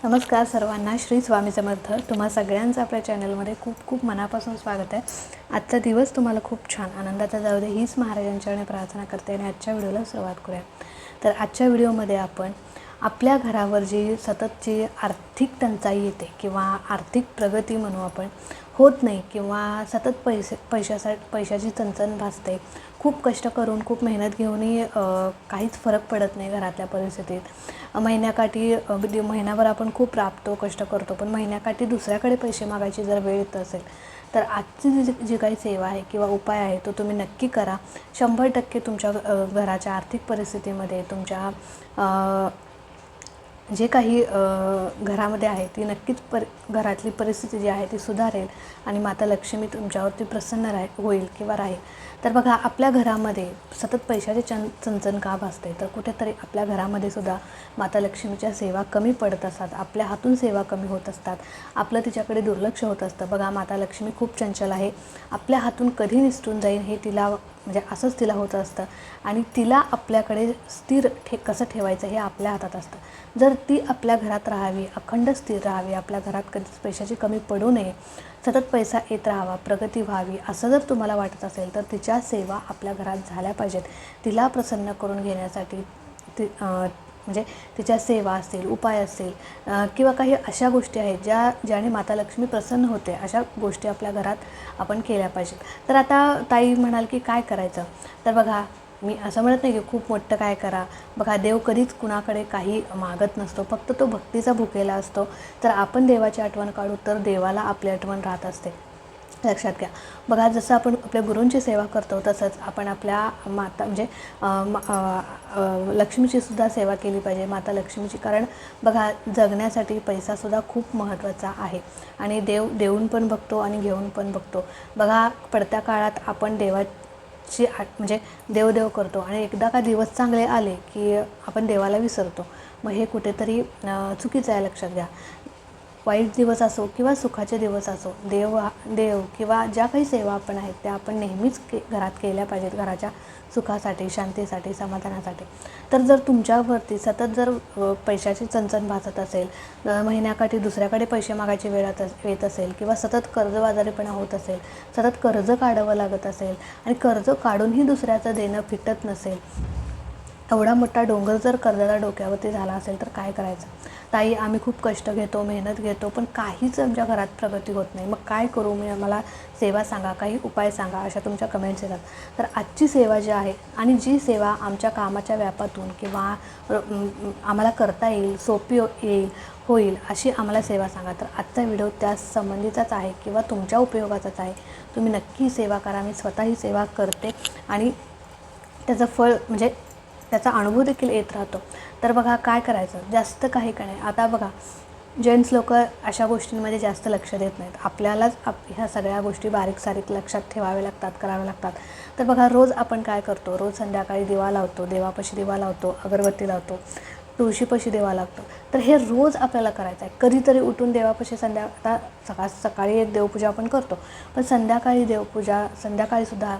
नमस्कार सर्वांना, श्री स्वामी समर्थ. तुम्हा सगळ्यांचं आपल्या चॅनलमध्ये खूप खूप मनापासून स्वागत आहे. आजचा दिवस तुम्हाला खूप छान आनंदाचा जाऊ दे हीच महाराजांच्याकडे प्रार्थना करते आणि आजच्या व्हिडिओला सुरुवात करूया. तर आजच्या व्हिडिओमध्ये आपण आपल्या घरावर जी सततची आर्थिक टंचाई येते किंवा आर्थिक प्रगती म्हणू आपण होत नाही किंवा सतत पैशाची चणचण भासते, खूप कष्ट करून खूप मेहनत घेऊनही काहीच फरक पडत नाही घरातल्या परिस्थितीत. महिन्याकाठी महिनाभर आपण खूप राबतो, कष्ट करतो, पण महिन्याकाठी दुसऱ्याकडे पैसे मागायची जर वेळ येत असेल तर आजची जी काही सेवा आहे किंवा उपाय आहे तो तुम्ही नक्की करा. 100% तुमच्या घराच्या आर्थिक परिस्थितीमध्ये तुमच्या जे काही घरामध्ये आहे ती नक्कीच घरातली परिस्थिती जी आहे ती सुधारेल आणि माता लक्ष्मी तुमच्यावरती प्रसन्न होईल किंवा राहील. तर बघा, आपल्या घरामध्ये सतत पैशाची चणचण का भासते, तर कुठेतरी आपल्या घरामध्ये सुद्धा माता लक्ष्मीच्या सेवा कमी पडत असतात, आपल्या हातून सेवा कमी होत असतात, आपलं तिच्याकडे दुर्लक्ष होत असतं. बघा, माता लक्ष्मी खूप चंचल आहे, आपल्या हातून कधी निसटून जाईल हे तिला म्हणजे असंच तिला होतं असतं आणि तिला आपल्याकडे स्थिर कसं ठेवायचं हे आपल्या हातात असतं. जर ती आपल्या घरात राहावी, अखंड स्थिर राहावी, आपल्या घरात कधीच पैशाची कमी पडू नये, सतत पैसा येत राहावा, प्रगती व्हावी असं जर तुम्हाला वाटत असेल तर तिच्या सेवा आपल्या घरात झाल्या पाहिजेत. तिला प्रसन्न करून घेण्यासाठी म्हणजे तिच्या सेवा असतील, उपाय असतील किंवा काही अशा गोष्टी आहेत ज्याने माता लक्ष्मी प्रसन्न होते, अशा गोष्टी आपल्या घरात आपण केल्या पाहिजेत. तर आता ताई म्हणाल की काय करायचं, तर बघा, मी असं म्हणत नाही की खूप मोठं काय करा. बघा, देव कधीच कुणाकडे काही मागत नसतो, फक्त तो भक्तीचा भुकेला असतो. तर आपण देवाची आठवण काढू तर देवाला आपली आठवण राहत असते, लक्षात घ्या. बघा, जसं आपण आपल्या गुरूंची सेवा करतो तसंच आपण आपल्या माता म्हणजे लक्ष्मीचीसुद्धा सेवा केली पाहिजे, माता लक्ष्मीची. कारण बघा, जगण्यासाठी पैसासुद्धा खूप महत्त्वाचा आहे आणि देऊन पण बघतो आणि घेऊन पण बघतो. बघा, पडत्या काळात आपण म्हणजे देव करतो आणि एकदा का दिवस चांगले आले की आपण देवाला विसरतो. मग हे कुठेतरी चुकीचं आहे, लक्षात घ्या. वाईट दिवस असो किंवा सुखाचे दिवस असो, देव किंवा ज्या काही सेवा आपण आहेत त्या आपण नेहमीच घरात केल्या पाहिजेत, घराच्या सुखासाठी, शांतीसाठी, समाधानासाठी. तर जर तुमच्यावरती सतत जर पैशाची चणचण भासत असेल, महिन्याकाठी दुसऱ्याकडे पैसे मागायची वेळ येत असेल किंवा सतत कर्जबाजारीपणा होत असेल, सतत कर्ज काढावं लागत असेल आणि कर्ज काढूनही दुसऱ्याचं देणं फिटत नसेल, एवढा मोठा डोंगर जर कर्जाला डोक्यावरती झाला असेल तर काय करायचं. ताई, आम्ही खूप कष्ट घेतो, मेहनत घेतो, पण काहीच आमच्या घरात प्रगती होत नाही, मग काय करू, मला सेवा सांगा, काही उपाय सांगा, अशा तुमच्या कमेंट्स येतात. तर आजची सेवा जी आहे आणि जी सेवा आमच्या कामाच्या व्यापातून किंवा आम्हाला करता येईल, सोपी होईल अशी आम्हाला सेवा सांगा. तर आजचा व्हिडिओ त्या संबंधीचाच आहे किंवा तुमच्या उपयोगाचाच आहे. तुम्ही नक्की सेवा करा. मी स्वतः ही सेवा करते आणि त्याचं फळ म्हणजे त्याचा अनुभव देखील येत राहतो. तर बघा, काय करायचं, जास्त काही का नाही. आता बघा, जेंट्स लोक अशा गोष्टींमध्ये जास्त लक्ष देत नाहीत, आपल्यालाच ह्या सगळ्या गोष्टी बारीक सारीक लक्षात ठेवाव्या लागतात, कराव्या लागतात. तर बघा, रोज आपण काय करतो, रोज संध्याकाळी दिवा लावतो, देवापाशी दिवा लावतो, अगरबत्ती लावतो, तुळशीपाशी दिवा लागतो. तर हे रोज आपल्याला करायचं आहे. कधीतरी उठून देवापाशी आता सकाळी एक देवपूजा आपण करतो, पण संध्याकाळीसुद्धा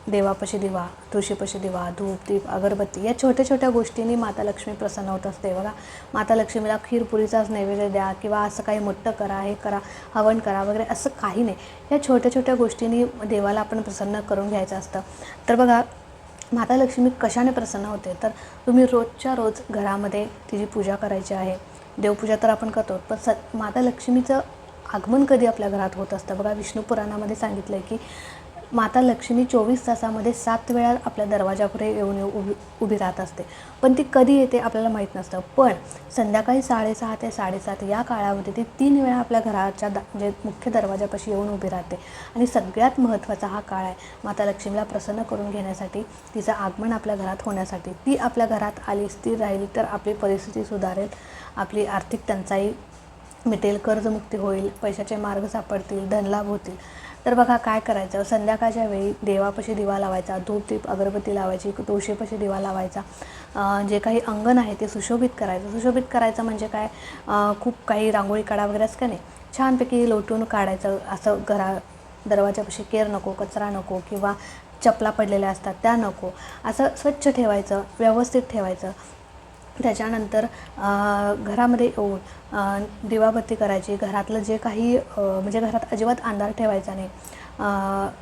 देवापाशी दिवा, तुळशीपाशी दिवा, धूप दीप अगरबत्ती या छोट्या छोट्या गोष्टींनी माता लक्ष्मी प्रसन्न होत असते. बघा, माता लक्ष्मीला खीरपुरीचाच नैवेद्य द्या किंवा असं काही मोठं करा, हे करा, हवन करा वगैरे असं काही नाही. या छोट्या छोट्या गोष्टींनी देवाला आपण प्रसन्न करून घ्यायचं असतं. तर बघा, माता लक्ष्मी कशाने प्रसन्न होते, तर तुम्ही रोजच्या रोज घरामध्ये तिची पूजा करायची आहे. देवपूजा तर आपण करतो, पण माता लक्ष्मीचं आगमन कधी आपल्या घरात होत असतं. बघा, विष्णू पुराणामध्ये सांगितलं आहे की माता लक्ष्मी 24 तासामध्ये 7 वेळा आपल्या दरवाजापुढे येऊन उभी राहत असते, पण ती कधी येते आपल्याला माहीत नसतं. पण संध्याकाळी 6:30 ते 7:30 या काळामध्ये ती 3 वेळा आपल्या घराच्या म्हणजे मुख्य दरवाजापाशी येऊन उभी राहते. आणि सगळ्यात महत्त्वाचा हा काळ आहे माता लक्ष्मीला प्रसन्न करून घेण्यासाठी, तिचं आगमन आपल्या घरात होण्यासाठी. ती आपल्या घरात आली, स्थिर राहिली तर आपली परिस्थिती सुधारेल, आपली आर्थिक टंचाई मिटेल, कर्जमुक्ती होईल, पैशाचे मार्ग सापडतील, धनलाभ होतील. तर बघा, काय करायचं, संध्याकाळच्या वेळी देवापाशी दिवा लावायचा, धूप दीप अगरबत्ती लावायची, तुळशीपाशी दिवा लावायचा, जे काही अंगण आहे ते सुशोभित करायचं. सुशोभित करायचं म्हणजे काय, खूप काही रांगोळी काढा वगैरे असं का नाही, छानपैकी लोटून काढायचं. असं दरवाजापाशी केर नको, कचरा नको किंवा चपला पडलेल्या असतात त्या नको, असं स्वच्छ ठेवायचं, व्यवस्थित ठेवायचं. त्याच्यानंतर घरामध्ये येऊन दिवाबत्ती करायची. घरातलं जे काही म्हणजे घरात अजिबात अंधार ठेवायचा नाही.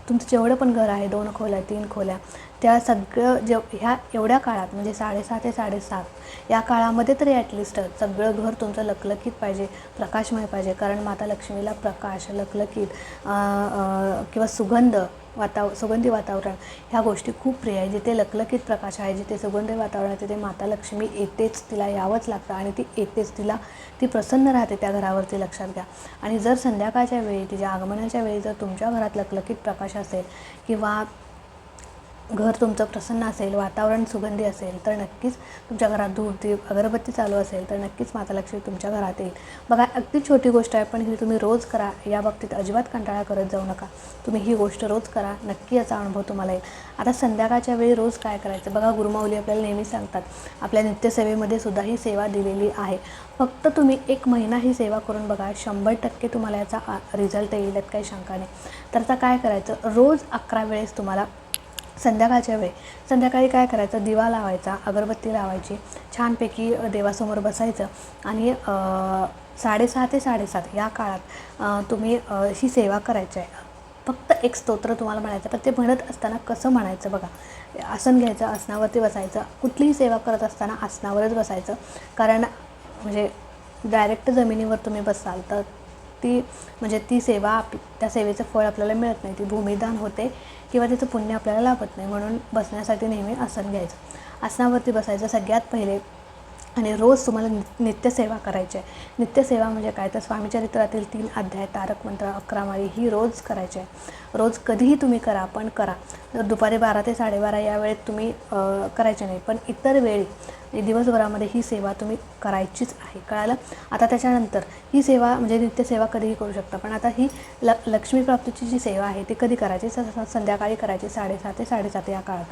तुमचं जेवढं पण घर आहे, 2 खोल्या 3 खोल्या, त्या सगळं ह्या एवढ्या काळात म्हणजे 6:30 ते 7:30 या काळामध्ये तरी ॲटलिस्ट सगळं घर तुमचं लखलखीत पाहिजे, प्रकाशमय पाहिजे. कारण माता लक्ष्मीला प्रकाश, लखलखीत किंवा सुगंधी वातावरण ह्या गोष्टी खूप प्रिय आहे. जिथे लखलखीत प्रकाश आहे, जिथे सुगंधी वातावरण आहे, तिथे माता लक्ष्मी येतेच, तिला यावंच लागतं आणि ती येतेच, ती प्रसन्न राहते त्या घरावरती, लक्षात घ्या. आणि जर संध्याकाळच्या वेळी, तिच्या आगमनाच्या वेळी जर तुमच्या घरात लखलखीत प्रकाश असेल किंवा घर तुमचं प्रसन्न असेल, वातावरण सुगंधी असेल, तर नक्कीच तुमच्या घरात धूप दीप अगरबत्ती चालू असेल तर नक्कीच माता लक्ष्मी तुमच्या घरात येईल. बघा, अगदी छोटी गोष्ट आहे, पण ही तुम्ही रोज करा. या बाबतीत अजिबात कंटाळा करत जाऊ नका. तुम्ही ही गोष्ट रोज करा, नक्की याचा अनुभव तुम्हाला येईल. आता संध्याकाळच्या वेळी रोज काय करायचं बघा, गुरुमाऊली आपल्याला नेहमी सांगतात, आपल्या नित्यसेवेमध्ये सुद्धा ही सेवा दिलेली आहे. फक्त तुम्ही 1 महिना ही सेवा करून बघा, 100% तुम्हाला याचा रिझल्ट येईल, यात काही शंका नाही. तर आता काय करायचं, रोज 11 वेळेस तुम्हाला संध्याकाळी काय करायचं, दिवा लावायचा, अगरबत्ती लावायची, छानपैकी देवासमोर बसायचं आणि 6:30 ते 7:30 या काळात तुम्ही ही सेवा करायची आहे. फक्त एक स्तोत्र तुम्हाला म्हणायचं, पण ते म्हणत असताना कसं म्हणायचं बघा. आसन घ्यायचं, आसनावरती बसायचं. कुठलीही सेवा करत असताना आसनावरच बसायचं, कारण म्हणजे डायरेक्ट जमिनीवर तुम्ही बसाल तर ती सेवा त्या सेवेचं फळ आपल्याला मिळत नाही, ती भूमिदान होते किंवा त्याचं पुण्य आपल्याला लाभत नाही. म्हणून बसण्यासाठी नेहमी आसन घ्यायचं, आसनावरती बसायचं सगळ्यात पहिले. आणि रोज तुम्हाला नित्यसेवा करायची आहे. नित्यसेवा म्हणजे काय, तर स्वामीचरित्रातील 3 अध्याय, तारक मंत्र, 11 माळी ही रोज करायची आहे. रोज कधीही तुम्ही करा, पण करा. दुपारी 12 ते 12:30 या वेळेत तुम्ही करायचे नाही, पण इतर वेळी दिवसभरामध्ये ही सेवा तुम्ही करायचीच आहे, कळालं. आता त्याच्यानंतर ही सेवा म्हणजे नित्यसेवा कधीही करू शकता, पण आता ही लक्ष्मी प्राप्तीची जी सेवा आहे ती कधी करायची, संध्याकाळी करायची, 6:30 ते 7:30 या काळात.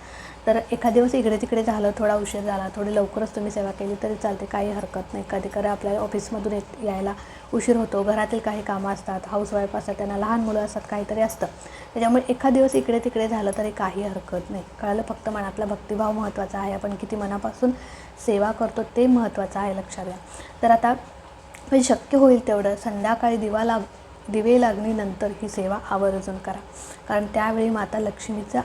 तर एखाद दिवस इकडे तिकडे झालं, थोडा उशीर झाला, थोडी लवकरच तुम्ही सेवा केली तरी चालते, काही हरकत नाही. कधी आपल्याला ऑफिसमधून यायला उशीर होतो, घरातील काही कामं असतात, हाऊसवाईफ असतात, त्यांना लहान मुलं असतात, काहीतरी असतं, त्याच्यामुळे एखाद दिवस इकडे तिकडे झालं तरी काही हरकत नाही, कळालं. फक्त मनातला भक्तिभाव महत्त्वाचा आहे, आपण किती मनापासून सेवा करतो ते महत्त्वाचं आहे, लक्षात घ्या. तर आता म्हणजे शक्य होईल तेवढं संध्याकाळी दिवे लागणीनंतर ही सेवा आवर्जून करा, कारण त्यावेळी माता लक्ष्मीचा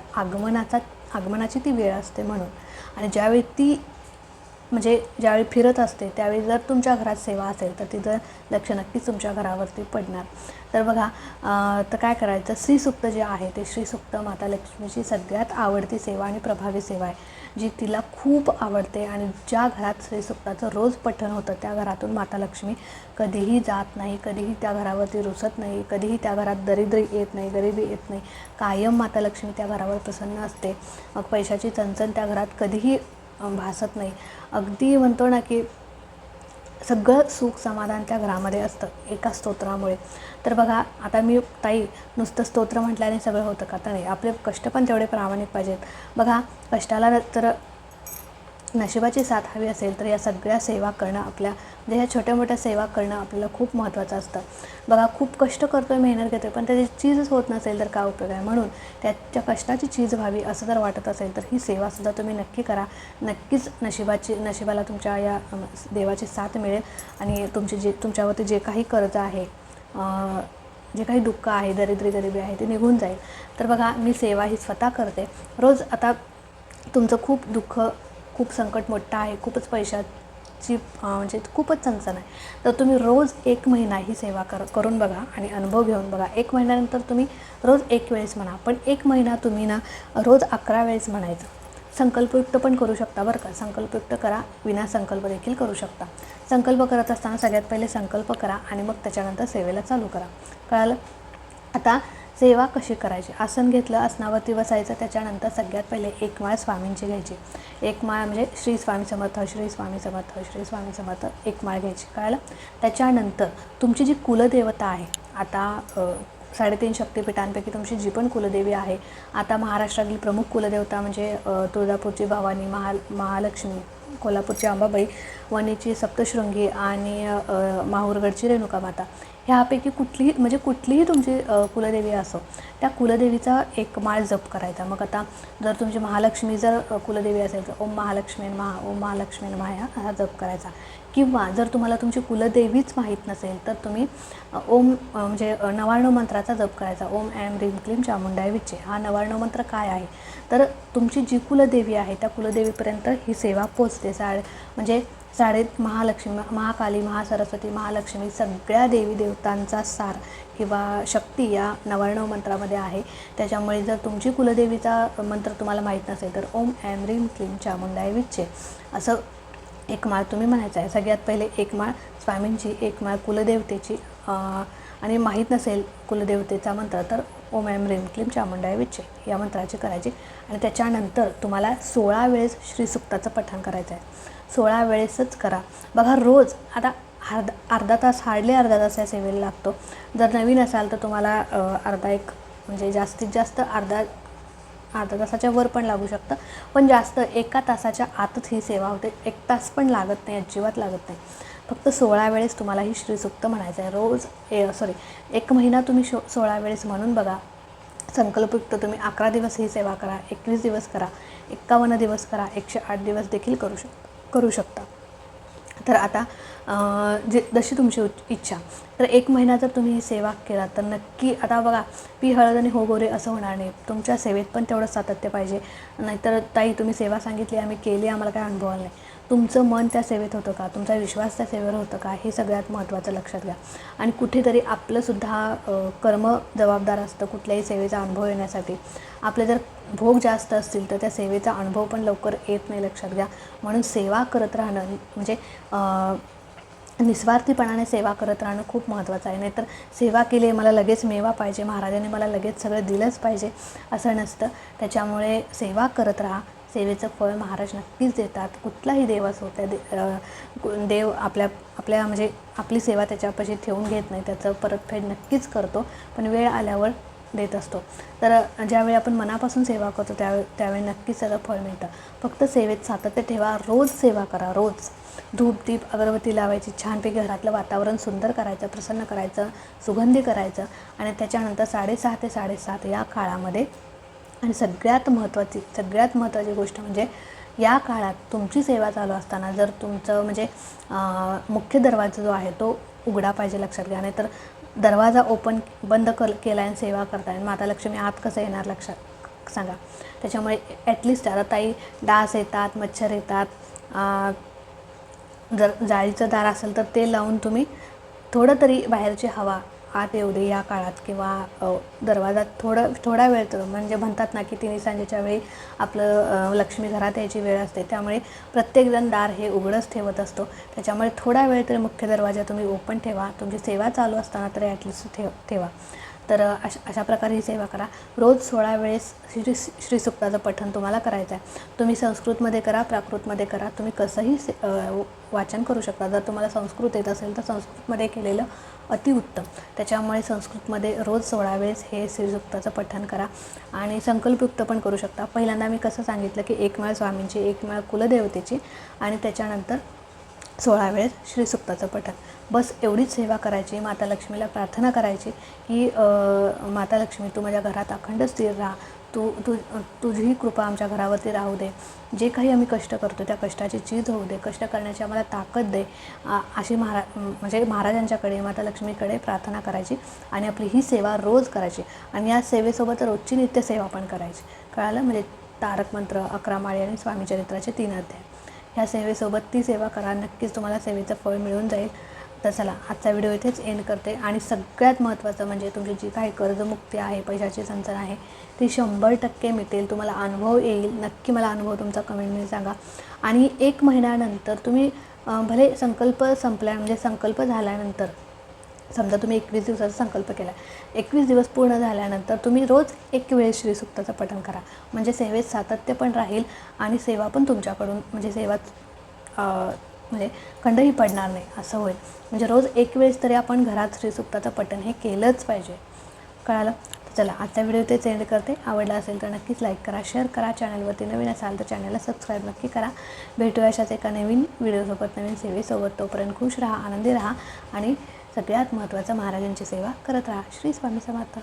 आगमनाची ती वेळ असते म्हणून. आणि ज्यावेळी फिरत असते त्यावेळी जर तुमच्या घरात सेवा असेल तर तिचं लक्ष नक्कीच तुमच्या घरावरती पडणार. तर बघा, तर काय करायचं, श्रीसूक्त जे आहे ते श्रीसूक्त माता लक्ष्मीची सगळ्यात आवडती सेवा आणि प्रभावी सेवा आहे, जी तिला खूप आवडते. आणि ज्या घरात श्रीसूक्ताचं रोज पठण होतं त्या घरातून माता लक्ष्मी कधीही जात नाही, कधीही त्या घरावरती रुसत नाही, कधीही त्या घरात दरिद्री येत नाही, गरिबी येत नाही. कायम माता लक्ष्मी त्या घरावर प्रसन्न असते. मग पैशाची चणचण त्या घरात कधीही भासत नाही. अगदी म्हणतो ना की सगळं सुख समाधान त्या घरामध्ये असतं एका स्तोत्रामुळे. तर बघा, आता मी ताई नुसतं स्तोत्र म्हटल्याने सगळं होतं का, तर नाही, आपले कष्ट पण तेवढे प्रामाणिक पाहिजेत. बघा, कष्टाला तर नशिबाची साथ हवी असेल तर या सगळ्या सेवा करणं म्हणजे ह्या छोट्या मोठ्या सेवा करणं आपल्याला खूप महत्त्वाचं असतं. बघा, खूप कष्ट करतो आहे, मेहनत घेतो आहे, पण त्याची चीजच होत नसेल तर काय उपयोग आहे. म्हणून त्याच्या कष्टाची चीज व्हावी असं जर वाटत असेल तर ही सेवासुद्धा तुम्ही नक्की करा. नक्कीच नशिबाला तुमच्या या देवाची साथ मिळेल आणि तुमच्यावरती जे काही कर्ज आहे, जे काही दुःख आहे, गरिबी आहे, ते निघून जाईल. तर बघा, मी सेवा ही स्वतः करते रोज. आता तुमचं खूप दुःख, खूप संकट मोठं आहे, खूपच पैशाची म्हणजे खूपच चणचण आहे, तर तुम्ही रोज 1 महिना ही सेवा करून बघा आणि अनुभव घेऊन बघा. 1 महिन्यानंतर तुम्ही रोज 1 वेळेस म्हणा, पण 1 महिना तुम्ही ना रोज 11 वेळेस म्हणायचं. संकल्पयुक्त पण करू शकता बरं का, संकल्पयुक्त करा, विना संकल्प देखील करू शकता. संकल्प करत असताना सगळ्यात पहिले संकल्प करा आणि मग त्याच्यानंतर सेवेला चालू करा, कळालं. आता सेवा कशी करायची, आसन घेतलं, आसनावरती बसायचं, त्याच्यानंतर सगळ्यात पहिले 1 माळ स्वामींची घ्यायची. 1 माळ म्हणजे श्री स्वामी समर्थ, श्री स्वामी समर्थ, श्री स्वामी समर्थ 1 माळ घ्यायची, कळालं. त्याच्यानंतर तुमची जी कुलदेवता आहे, आता 3.5 शक्तिपीठांपैकी तुमची जी पण कुलदेवी आहे, आता महाराष्ट्रातील प्रमुख कुलदेवता म्हणजे तुळजापूरची भवानी, महालक्ष्मी, कोल्हापूरची अंबाबाई, वणीची सप्तशृंगी आणि माहूरगडची रेणुका माता, ह्यापैकी कुठलीही तुमची कुलदेवी असो, त्या कुलदेवीचा एक माळ जप करायचा. मग आता जर तुमची महालक्ष्मी जर कुलदेवी असेल तर ओम महालक्ष्मी नमः, ओम महालक्ष्मी नमः हा जप करायचा. किंवा जर तुम्हाला तुमची कुलदेवीच माहीत नसेल तर तुम्ही ओम म्हणजे 99 मंत्राचा जप करायचा. ओम ऐं ह्रीं क्लीं चामुंडाय विचे. हा 99 मंत्र काय आहे तर तुमची जी कुलदेवी आहे त्या कुलदेवीपर्यंत ही सेवा पोचते. म्हणजे महालक्ष्मी, महाकाली, महासरस्वती, महालक्ष्मी सगळ्या देवी देवतांचा सार किंवा शक्ती या 99 मंत्रामध्ये आहे. त्याच्यामुळे जर तुमची कुलदेवीचा मंत्र तुम्हाला माहीत नसेल तर ओम ऐं ह्रीं क्लीं चामुंडाय विचे असं एक माळ तुम्ही म्हणायचं आहे. सगळ्यात पहिले एक माळ स्वामींची, एक माळ कुलदेवतेची, आणि माहीत नसेल कुलदेवतेचा मंत्र तर ओम ऐं ह्रीं क्लीं चामुंडाय विचे या मंत्राची करायची. आणि त्याच्यानंतर तुम्हाला 16 वेळेस श्रीसुक्ताचं पठण करायचं आहे. 16 वेळेसच करा. बघा रोज आता अर्धा तास, हार्डली अर्धा तास या सेवेला लागतो. जर नवीन असाल तर तुम्हाला म्हणजे जास्तीत जास्त अर्धा तासाच्या वर पण लागू शकतं, पण जास्त 1 तासाच्या आतच ही सेवा होते. 1 तास पण लागत नाही, अजिबात लागत नाही. फक्त 16 वेळेस तुम्हाला ही श्रीसुक्त म्हणायचं आहे. रोज 1 महिना तुम्ही 16 वेळेस म्हणून बघा. संकल्पयुक्त तुम्ही 11 दिवस ही सेवा करा, 21 दिवस करा, 51 दिवस करा, 108 दिवस देखील करू शकता. तर आता जशी तुमची इच्छा. तर 1 महिना जर तुम्ही ही सेवा केला तर नक्की, आता बघा पी हळद आणि हो गोरे असं होणार नाही. तुमच्या सेवेत पण तेवढं सातत्य पाहिजे. नाहीतर ताई तुम्ही सेवा सांगितली, आम्ही केली, आम्हाला काय अनुभव आला नाही. तुमचं मन त्या सेवेत होतं का, तुमचा विश्वास त्या सेवेवर होतं का, हे सगळ्यात महत्त्वाचं लक्षात घ्या. आणि कुठेतरी आपलंसुद्धा कर्म जबाबदार असतं कुठल्याही सेवेचा अनुभव येण्यासाठी. आपले जर भोग जास्त असतील तर त्या सेवेचा अनुभव पण लवकर येत नाही, लक्षात घ्या. म्हणून सेवा करत राहणं म्हणजे निस्वार्थीपणाने सेवा करत राहणं खूप महत्त्वाचं आहे. नाहीतर सेवा केली मला लगेच मेवा पाहिजे, महाराजांनी मला लगेच सगळं दिलंच पाहिजे असं नसतं. त्याच्यामुळे सेवा करत राहा. सेवेचं फळ महाराज नक्कीच देतात. कुठलाही देव असो, त्या देव आपल्या म्हणजे आपली सेवा त्याच्यापाशी ठेवून घेत नाही, त्याचं परतफेड नक्कीच करतो, पण वेळ आल्यावर देत असतो. तर ज्यावेळी आपण मनापासून सेवा करतो त्यावेळी नक्कीच त्याचं फळ मिळतं. फक्त सेवेत सातत्य ठेवा. रोज सेवा करा. रोज धूप दीप अगरबत्ती लावायची, छानपैकी घरातलं वातावरण सुंदर करायचं, प्रसन्न करायचं, सुगंधी करायचं. आणि त्याच्यानंतर 6:30 ते 7:30 या काळामध्ये, आणि सगळ्यात महत्त्वाची गोष्ट म्हणजे या काळात तुमची सेवा चालू असताना जर तुमचं म्हणजे मुख्य दरवाजा जो आहे तो उघडा पाहिजे, लक्षात घ्या. नाही तर दरवाजा बंद केला आणि सेवा करताय, माता लक्ष्मी आत कसं येणार लक्षात सांगा. त्याच्यामुळे ॲटलिस्ट आता ताई डास येतात, मच्छर येतात, जर जाळीचं दार असेल तर ते लावून तुम्ही थोडं तरी बाहेरची हवा आत येऊ दे या काळात. किंवा दरवाजात थोडा वेळ तर म्हणजे म्हणतात ना की 3 सांजेच्या वेळी आपलं लक्ष्मी घरात यायची वेळ असते, त्यामुळे प्रत्येकजण दार हे उघडंच ठेवत असतो. त्याच्यामुळे थोडा वेळ तरी मुख्य दरवाजा तुम्ही ओपन ठेवा. तुमची सेवा चालू असताना तरी ॲटलिस्ट ठेवा. तर अशा प्रकारे ही सेवा करा. रोज 16 वेळेस श्रीसुक्ताचं पठण तुम्हाला करायचं आहे. तुम्ही संस्कृतमध्ये करा, प्राकृतमध्ये करा, तुम्ही कसंही वाचन करू शकता. जर तुम्हाला संस्कृत येत असेल तर संस्कृतमध्ये केलेलं अतिउत्तम. त्याच्यामुळे संस्कृतमध्ये रोज 16 वेळेस हे श्रीसुक्ताचं पठण करा. आणि संकल्पयुक्त पण करू शकता. पहिल्यांदा मी कसं सांगितलं की 1 माळ स्वामींची, 1 माळ कुलदेवतेची, आणि त्याच्यानंतर 16 वेळेस श्रीसुक्ताचं पठण. बस एवढीच सेवा करायची. माता लक्ष्मीला प्रार्थना करायची की माता लक्ष्मी तू माझ्या घरात अखंड स्थिर राहा, तुझी कृपा आमच्या घरावरती राहू दे. जे काही आम्ही कष्ट करतो त्या कष्टाची चीज होऊ दे, कष्ट करण्याची आम्हाला ताकद दे, अशी म्हणजे महाराजांच्याकडे, माता लक्ष्मीकडे प्रार्थना करायची. आणि आपली ही सेवा रोज करायची. आणि या सेवेसोबत रोजची नित्यसेवा पण करायची. कळालं? म्हणजे तारक मंत्र, 11 माळी आणि स्वामी चरित्राचे 3 अध्याय. ह्या सेवेसोबत ती सेवा करा. नक्कीच तुम्हाला सेवेचं फळ मिळून जाईल. तर चला, आजचा व्हिडिओ इथेच एंड करते. आणि सगळ्यात महत्त्वाचं म्हणजे तुमची जी काही कर्जमुक्ती आहे, पैशाची चणचण आहे, ती 100% मिटेल. तुम्हाला अनुभव येईल. नक्की मला अनुभव तुमचा कमेंटमध्ये सांगा. आणि 1 महिन्यानंतर तुम्ही भले संकल्प म्हणजे संकल्प झाल्यानंतर, समजा तुम्ही 21 दिवसाचा संकल्प केला, 21 दिवस पूर्ण झाल्यानंतर तुम्ही रोज 1 वेळेस श्रीसुक्ताचं पठण करा. म्हणजे सेवेत सातत्य पण राहील आणि सेवा पण तुमच्याकडून म्हणजे म्हणजे खंडही पडणार नाही असं होईल. म्हणजे रोज 1 वेळेस तरी आपण घरात श्रीसुक्ताचं पठण हे केलंच पाहिजे. कळालं? चला, आजचा व्हिडिओ तेच एंड करते. आवडला असेल तर नक्कीच लाईक करा, शेअर करा. चॅनलवरती नवीन असाल तर चॅनलला सबस्क्राईब नक्की करा. भेटूया अशाच एका नवीन व्हिडिओसोबत, नवीन सेवेसोबत. तोपर्यंत खुश राहा, आनंदी राहा आणि सगळ्यात महत्त्वाचं महाराजांची सेवा करत राहा. श्री स्वामी समर्थ.